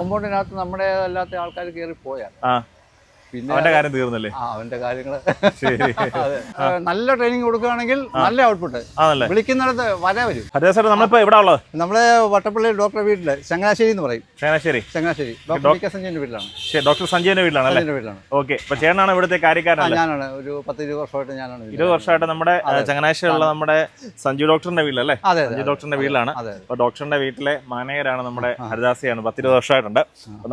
കോമ്പൗണ്ടിനകത്ത് നമ്മുടെ അല്ലാത്ത ആൾക്കാർ കയറി പോയാൽ അവന്റെ കാര്യങ്ങള് നല്ല ട്രെയിനിങ് കൊടുക്കുകയാണെങ്കിൽ നല്ല ഔട്ട്പുട്ട് വിളിക്കുന്നിടത്ത് വരും. നമ്മളിപ്പോ എവിടെ ഉള്ളത്? നമ്മള് വട്ടപ്പള്ളി ഡോക്ടറെ വീട്ടില് ചങ്ങനാശ്ശേരി എന്ന് പറയും. ചങ്ങനാശ്ശേരി ഡോക്ടർ സഞ്ജയന്റെ വീട്ടിലാണ്. ഡോക്ടർ സഞ്ജയന്റെ വീട്ടിലാണ്. ഓക്കെ, അപ്പൊ ചേട്ടനാണ് ഇവിടുത്തെ കാര്യക്കാരൻ? ഞാനാണ്. ഒരു 10-20 വർഷമായിട്ട് ഞാനാണ്. 20 വർഷമായിട്ട് നമ്മുടെ ചങ്ങനാശ്ശേരിയുള്ള നമ്മുടെ സഞ്ജു ഡോക്ടറിന്റെ വീട്ടിലല്ലേ? സഞ്ജു ഡോക്ടറിന്റെ വീട്ടിലാണ്. അപ്പൊ ഡോക്ടറിന്റെ വീട്ടിലെ മാനേജരാണ് നമ്മുടെ ഹരിദാസിയാണ്. 10-20 വർഷമായിട്ടുണ്ട്.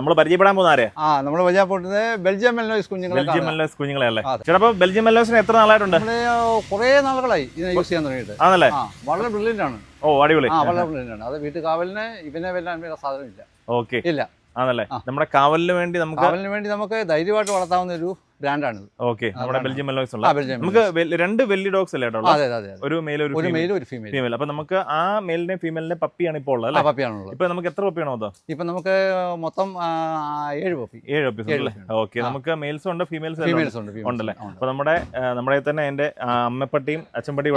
നമ്മൾ പരിചയപ്പെടാൻ പോകുന്ന ആരെയാ? നമ്മൾ പരിചയപ്പെടുന്നത് ബെൽജിയം കുഞ്ഞുങ്ങളെ അല്ലേ? ചേട്ടാ, ബെൽജിയം മെല്ലോസിന് എത്ര നാളായിട്ടുണ്ട്? കുറെ നാളുകളായി ഇതിനെ യൂസ് ചെയ്യാൻ തുടങ്ങിയിട്ട്. ആണല്ലേ? വളരെ ബ്രില്യന്റ് ആണ്. ഓ, അടിപൊളി. വളരെ ബ്രില്യന്റ് ആണ്. അത് വീട്ടു കാവലിന് ഇവനെ വെല്ലാൻ വേണ്ട സാധനമില്ല. ഓക്കെ, ഇല്ല. ആണല്ലേ? നമ്മുടെ കാവലിന് വേണ്ടി നമുക്ക് ധൈര്യമായിട്ട് വളർത്താവുന്ന ഒരു ബ്രാൻഡാണ്. ഓക്കെ, നമ്മുടെ ബെൽജിയം മെല്ലോസ് ഉള്ള നമുക്ക് 2 വെല്ലി ഡോഗ്സ് അല്ലേ? ഒരു മെയിൽ ഒരു ഫീമെയിൽ. അപ്പൊ നമുക്ക് ആ മെയിലിനെ ഫീമെയിലിനെ പപ്പിയാണ് ഇപ്പോൾ ഉള്ളത്. ഇപ്പൊ നമുക്ക് എത്ര പപ്പിയാണോ? അതോ ഇപ്പൊ നമുക്ക് മൊത്തം 7 പപ്പീസ് ഉണ്ടല്ലേ? ഓക്കെ, നമുക്ക് മെയിൽസും ഉണ്ട് ഫീമെയിൽസ് ഉണ്ടല്ലേ? അപ്പൊ നമ്മുടെ തന്നെ അതിന്റെ അമ്മപ്പട്ടിയും അച്ഛൻപട്ടിയും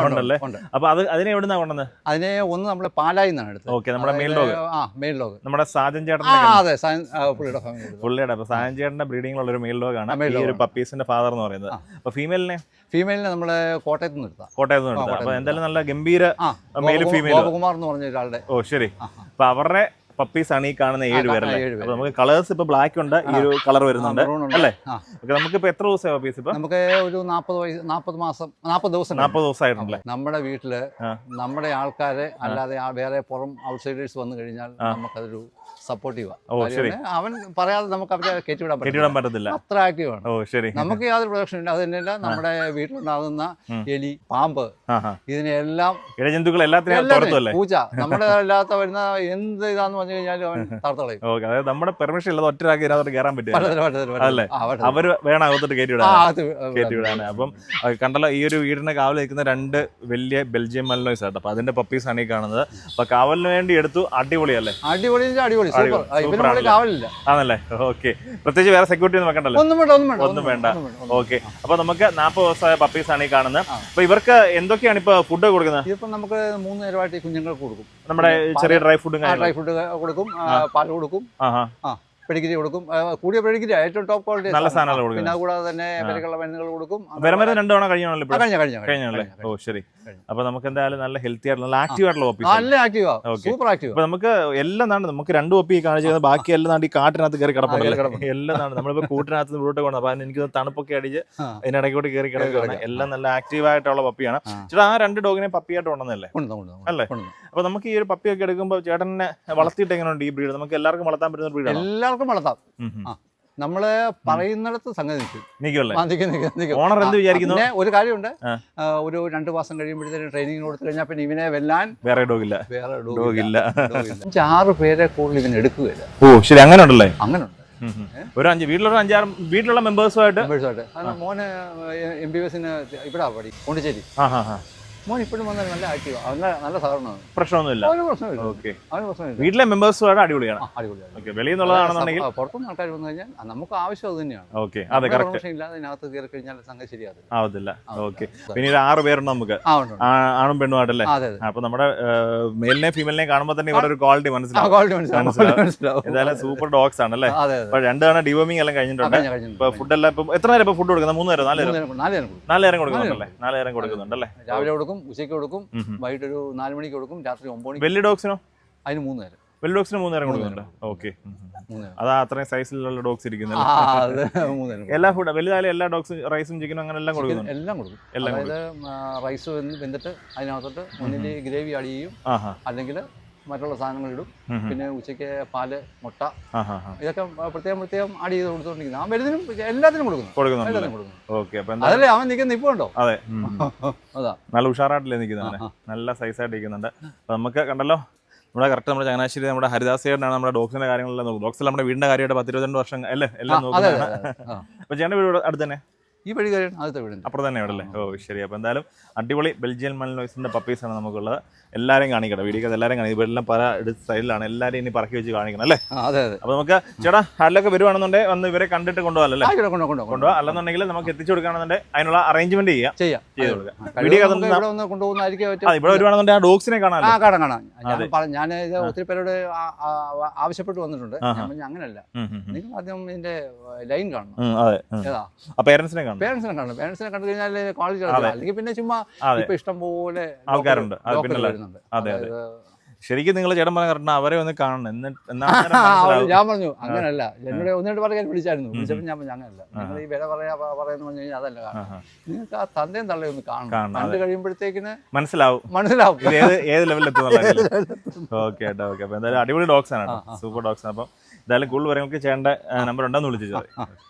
ഉണ്ടല്ലേ? അപ്പൊ അതിനെ എവിടുന്നാ കൊണ്ടുവന്നത്? അതിനെ ഒന്ന് നമ്മുടെ പാലായി നിന്നാണ് എടുത്തത്. ഓക്കെ, നമ്മുടെ മെയിൽ ഡോഗ് നമ്മുടെ സാജൻ ചേട്ടൻ പുള്ളിയുടെ. അപ്പൊ സാജൻ ചേട്ടന്റെ ബ്രീഡിംഗിലുള്ള ഒരു മെയിൽ ഡോഗ് ആണ് ഈ ഒരു പപ്പീസിന്റെ ഫാദർ എന്ന് പറയുന്നത്. അപ്പൊ ഫീമെയിലിനെ നമ്മള് കോട്ടയത്ത് നിന്ന് എടുത്താം. അപ്പൊ എന്തായാലും നല്ല ഗംഭീര മെയിൽ ഫീമെയിൽ കുമാർ എന്ന് പറഞ്ഞ ഒരാളുടെ. ഓ, ശരി. അപ്പൊ അവരുടെ പപ്പീസ് ആണ് ഈ കാണുന്ന 7 പേരല്ലേ? അപ്പൊ നമുക്ക് കളേഴ്സ് ഇപ്പൊ ബ്ലാക്ക് ഉണ്ട്, ഈ ഒരു കളർ വരുന്നുണ്ട് അല്ലേ? നമുക്ക് ഇപ്പൊ എത്ര ദിവസമായി പപ്പീസ്? ഇപ്പൊ നമുക്ക് ഒരു 40 ദിവസമായിട്ടുണ്ടല്ലേ? നമ്മുടെ വീട്ടില് നമ്മുടെ ആൾക്കാരെ അല്ലാതെ വേറെ പുറം ഔട്ട്സൈഡേഴ്സ് വന്നു കഴിഞ്ഞാൽ നമുക്കതൊരു സപ്പോർട്ടീവാ. അവൻ പറയാതെ നമുക്ക് അവരെ കയറ്റിവിടാൻ പറ്റത്തില്ല. അത്ര ആക്റ്റീവാണ്. ഓ, ശരി. നമുക്ക് യാതൊരു പ്രൊഡക്ഷൻ ഇല്ല. അത് തന്നെയല്ല, നമ്മുടെ വീട്ടിലുണ്ടാകുന്ന എലി, പാമ്പ്, ഇതിനെല്ലാം ഇഴജന്തുക്കൾ പൂച്ച, നമ്മുടെ അല്ലാത്ത വരുന്ന എന്ത് ഇതാന്ന് പറഞ്ഞു കഴിഞ്ഞാൽ അവൻ തളർത്തളയും. അതായത് നമ്മുടെ പെർമിഷൻ ഇല്ലാതെ ഒറ്റരാക്കി ഇതിനകത്ത് കയറാൻ പറ്റില്ല. അവര് വേണം അകത്തോട്ട് കയറ്റിവിടാൻ. അപ്പം കണ്ടല്ലോ, ഈ ഒരു വീടിന്റെ കാവൽ നിൽക്കുന്ന 2 വലിയ ബെൽജിയം മൽനോയ്സ് ആട്ടോ. അപ്പൊ അതിന്റെ പപ്പീസ് ആണ് ഈ കാണുന്നത്. അപ്പൊ കാവലിന് വേണ്ടി എടുത്തു. അടിപൊളിയല്ലേ? അടിപൊളി. ആണല്ലേ? ഓക്കെ, പ്രത്യേകിച്ച് വേറെ സെക്യൂരിറ്റി ഒന്നും വെക്കണ്ടല്ലോ? ഒന്നും വേണ്ട. ഓക്കെ, അപ്പൊ നമുക്ക് 40 ദിവസമായ പപ്പീസ് ആണ് ഈ കാണുന്നത്. അപ്പൊ ഇവർക്ക് എന്തൊക്കെയാണ് ഇപ്പൊ ഫുഡ് കൊടുക്കുന്നത്? ഇപ്പൊ നമുക്ക് 3 നേരമായിട്ട് കുഞ്ഞുങ്ങൾക്ക് കൊടുക്കും. നമ്മുടെ ചെറിയ ഡ്രൈ ഫുഡ് കൊടുക്കും, പാൽ കൊടുക്കും, പെഡിഗ്രി കൊടുക്കും. കൂടിയ പെഡിഗ്രി ഏറ്റവും ടോപ്പ് ക്വാളിറ്റി നല്ല സാധനങ്ങൾ കൊടുക്കും. പിന്നെ കൂടാതെ തന്നെ വിലക്കുള്ള മരുന്നുകൾ കൊടുക്കും. വിലമരുന്ന് 2 തവണ കഴിഞ്ഞല്ലേ? ഓ, ശരി. അപ്പൊ നമുക്ക് എന്തായാലും നല്ല ഹെൽത്തി ആയിട്ട് നല്ല ആക്റ്റീവ് ആയിട്ടുള്ള പപ്പീസ്. നല്ല ആക്റ്റീവാ, സൂപ്പർ ആക്റ്റീവ്. അപ്പൊ നമുക്ക് എല്ലാം നമുക്ക് 2 പപ്പി കാണിച്ചത്, ബാക്കി എല്ലാം ഈ കാട്ടിനകത്ത് കയറി കിടപ്പുണ്ട്. എല്ലാം നമ്മളിപ്പോ കൂട്ടിനകത്ത് ഇവിടോട്ട് കൊണ്ടു. അപ്പൊ എനിക്ക് തണുപ്പൊക്കെ അടിച്ച് ഇതിനിടയ്ക്കോട്ട് കയറി കിടക്കുകയാണ്. എല്ലാം നല്ല ആക്റ്റീവ് ആയിട്ടുള്ള പപ്പിയാണ്. ചേട്ടാ, ആ 2 ഡോഗിനെ പപ്പിയായിട്ട് ഉണ്ടെന്നല്ലേ? അല്ലേ? അപ്പൊ നമുക്ക് ഈ ഒരു പപ്പിയൊക്കെ എടുക്കുമ്പോൾ ചേട്ടനെ വളർത്തിയിട്ട് എങ്ങനെയുണ്ട് ഈ ബ്രീഡ്? നമുക്ക് എല്ലാവർക്കും വളർത്താൻ പറ്റുന്ന ബ്രീഡാണ്? എല്ലാവർക്കും വളർത്താം. നമ്മള് പറയുന്നിടത്ത് സംഗതി ഓണർ എന്ത് വിചാരിക്കുന്നു? ഒരു കാര്യമുണ്ട്, ഒരു 2 മാസം കഴിയുമ്പോഴത്തേക്കും ട്രെയിനിങ് കൊടുത്തു കഴിഞ്ഞാൽ പിന്നെ ഇവനെ വെല്ലാൻ വേറെ ഡോഗില്ല. 5-6 പേരെ കൂടുതൽ ഇവൻ എടുക്കുകയില്ല. ഓ, ശരി. അങ്ങനെ ഉണ്ടല്ലേ? അങ്ങനെ ഉണ്ട്. ഒരു 5 വീട്ടിലുള്ള മെമ്പേഴ്സുമായിട്ട്. മോന് MBBS ഇവിടെ പഠി പോണ്ടിച്ചേരി. മോൻ ഇപ്പോഴും വന്നാൽ നല്ല ആക്റ്റീവാ. നല്ല സഹകരണമാണ്. പ്രശ്നമൊന്നുമില്ല. വീട്ടിലെ മെമ്പേഴ്സുമായിട്ട് അടിപൊളിയാണ്. വെളിയിൽ നിന്നുള്ളതാണെന്നുണ്ടെങ്കിൽ പുറത്തുനിന്ന് ആൾക്കാർ വന്നു കഴിഞ്ഞാൽ നമുക്ക് ആവശ്യം അത് തന്നെയാണ്. ഇല്ലാതെ ഇതിനകത്ത് കയറി കഴിഞ്ഞാൽ സംഗതി ശരിയാവത്തില്ല. ഓക്കെ, പിന്നെ 6 പേരുണ്ട് നമുക്ക്, ആണും പെണ്ണുമായിട്ടല്ലേ? അപ്പൊ നമ്മുടെ മെയിലിനെ ഫീമെയിലിനെ കാണുമ്പോൾ തന്നെ ഇവിടെ ഒരു ക്വാളിറ്റി മനസ്സിലാവും. എന്തായാലും സൂപ്പർ ഡോഗ്സ് ആണല്ലേ? അപ്പൊ 2 തവണ ഡിവോമിംഗ് എല്ലാം കഴിഞ്ഞിട്ടുണ്ട്. ഇപ്പൊ ഫുഡ് എല്ലാം ഇപ്പൊ എത്ര നേരം ഇപ്പൊ ഫുഡ് കൊടുക്കുന്നത്? 3 നേരം 4 നേരം കൊടുക്കുന്നുണ്ടല്ലേ? 4 നേരം കൊടുക്കുന്നുണ്ടല്ലേ? രാവിലെ കൊടുക്കും, ഉച്ചയ്ക്ക് കൊടുക്കും, വൈകിട്ട് ഒരു 4 മണിക്ക് കൊടുക്കും, രാത്രി 9 മണിക്ക്. വലിയ ഡോഗ്സിനോ? അതിന് 3 നേരം. വലിയ ഡോഗ്സിന് 3 നേരം കൊടുക്കുന്നുണ്ട്. ഓക്കെ, അതാ അത്രയും സൈസിലുള്ള ഡോഗ്സ് ഇരിക്കുന്നത്. എല്ലാ ഫുഡ് വലുതായാലും എല്ലാ ഡോഗ്സും റൈസും ചിക്കനും അങ്ങനെ എല്ലാം കൊടുക്കുന്നുണ്ട്. എല്ലാം കൊടുക്കും. അതായത് റൈസ് വെന്തിട്ട് അതിനകത്തോട്ട് ഒന്നിൽ ഗ്രേവി ആഡ് ചെയ്യും, അല്ലെങ്കിൽ മറ്റുള്ള സാധനങ്ങൾ ഇടും. പിന്നെ ഉച്ചയ്ക്ക് പാല്, മുട്ട, ഇതൊക്കെ പ്രത്യേകം ആഡ് ചെയ്ത് കൊടുത്തോണ്ടിരിക്കുന്നത്. ആ വരുന്നതിനും എല്ലാത്തിനും കൊടുക്കുന്നു. അതല്ലേ അവൻ നിൽക്കുന്ന ഇപ്പൊ ഉണ്ടോ? അതെ, അതാ നല്ല ഉഷാറായിട്ടല്ലേ നിൽക്കുന്നത്. നല്ല സൈസായിട്ട് ഇരിക്കുന്നുണ്ട്. അപ്പൊ നമുക്ക് കണ്ടല്ലോ, നമ്മുടെ കറക്റ്റ് നമ്മുടെ ചങ്ങനാശ്ശേരി നമ്മുടെ ഹരിദാസേട്ടനാണ് നമ്മുടെ ഡോഗ്സിന്റെ കാര്യങ്ങളെല്ലാം നോക്കും. ഡോഗ്സിൽ നമ്മുടെ വീടിന്റെ കാര്യമായിട്ട് 10-22 വർഷം അല്ലേ എല്ലാം നോക്കുന്നത്. അപ്പൊ ചേട്ടൻ്റെ വീട് അടുത്ത് തന്നെ? ഈ വഴി കയറി ആദ്യത്തെ വീടുണ്ട്. അപ്പുറം തന്നെ ഇവിടെ അല്ലേ? ഓ ശരി. അപ്പോൾ എന്തായാലും അടിപൊളി ബെൽജിയൻ മൽനോയ്സിൻ്റെ പപ്പീസാണ് നമുക്കുള്ളത്. എല്ലാവരെയും കാണിക്കണം, വീഡിയോ എല്ലാവരും കാണിക്കും. ഇവരെല്ലാം പല സ്റ്റൈലിലാണ്, എല്ലാവരും ഇനി പറക്കി വെച്ച് കാണിക്കണം അല്ലേ? അതെ അതെ. അപ്പോൾ നമുക്ക് ചേട്ടാ ഹാലിലൊക്കെ വരുവാണെന്നുണ്ടെങ്കിൽ വന്ന് ഇവരെ കണ്ടിട്ട് കൊണ്ടുപോകാമല്ലേ? കൊണ്ടുപോകാം. അല്ലെന്നുണ്ടെങ്കിൽ നമുക്ക് എത്തിച്ചു കൊടുക്കുകയാണെന്നുണ്ടെങ്കിൽ അതിനുള്ള അറേഞ്ച്മെന്റ് ചെയ്യാം. ചെയ്ത് കൊടുക്കാം. വീഡിയോ കൊണ്ടുപോകുന്നതായിരിക്കും. ഇവിടെ വരുവാണെന്നുണ്ടെങ്കിൽ ആ ഡോഗ്സിനെ കാണാം. ഞാൻ ഇത് ഒത്തിരി പേരോട് ആവശ്യപ്പെട്ട് വന്നിട്ടുണ്ട്. അങ്ങനല്ല, നിങ്ങൾ ആദ്യം ഇതിന്റെ ലൈൻ കാണണം. പേരൻസിനെ കാണണം. പേരൻസിനെ കണ്ടു കഴിഞ്ഞാൽ ക്വാളിറ്റി അല്ലെങ്കിൽ പിന്നെ ചുമ്മാ ഇപ്പൊ ഇഷ്ടം പോലെ ആൾക്കാരുണ്ട്. അതെ അതെ, ശരിക്കും നിങ്ങൾ ചേട്ടൻ പറഞ്ഞ കറക്റ്റ് അവരെ ഒന്ന് കാണണം. ഞാൻ പറഞ്ഞു അങ്ങനല്ല, എന്നോട് ഒന്നിട്ട് പറയാൻ വിളിച്ചായിരുന്നു. വിളിച്ചപ്പോൾ ഞാൻ പറഞ്ഞു അങ്ങനല്ല, നിങ്ങൾ ഈ വില പറയുന്ന പറഞ്ഞു കഴിഞ്ഞാൽ അതല്ല കാണാം. നിങ്ങൾക്ക് ആ തന്തയും തള്ളയും ഒന്ന് കാണണം. കണ്ടു കഴിയുമ്പോഴത്തേക്കിന് മനസ്സിലാവും ഏത് ലെവലിൽ എത്തും. ഓക്കെ ഏട്ടാ, ഓക്കെ. അപ്പൊ എന്തായാലും അടിപൊളി ഡോഗ്സ് ആണ്, സൂപ്പർ ഡോഗ്സ് ആണ്. അപ്പം എന്തായാലും കൂടുതൽ വിവരങ്ങൾക്ക് ചേട്ടൻ്റെ നമ്പർ ഉണ്ടെന്ന് വിളിച്ചു.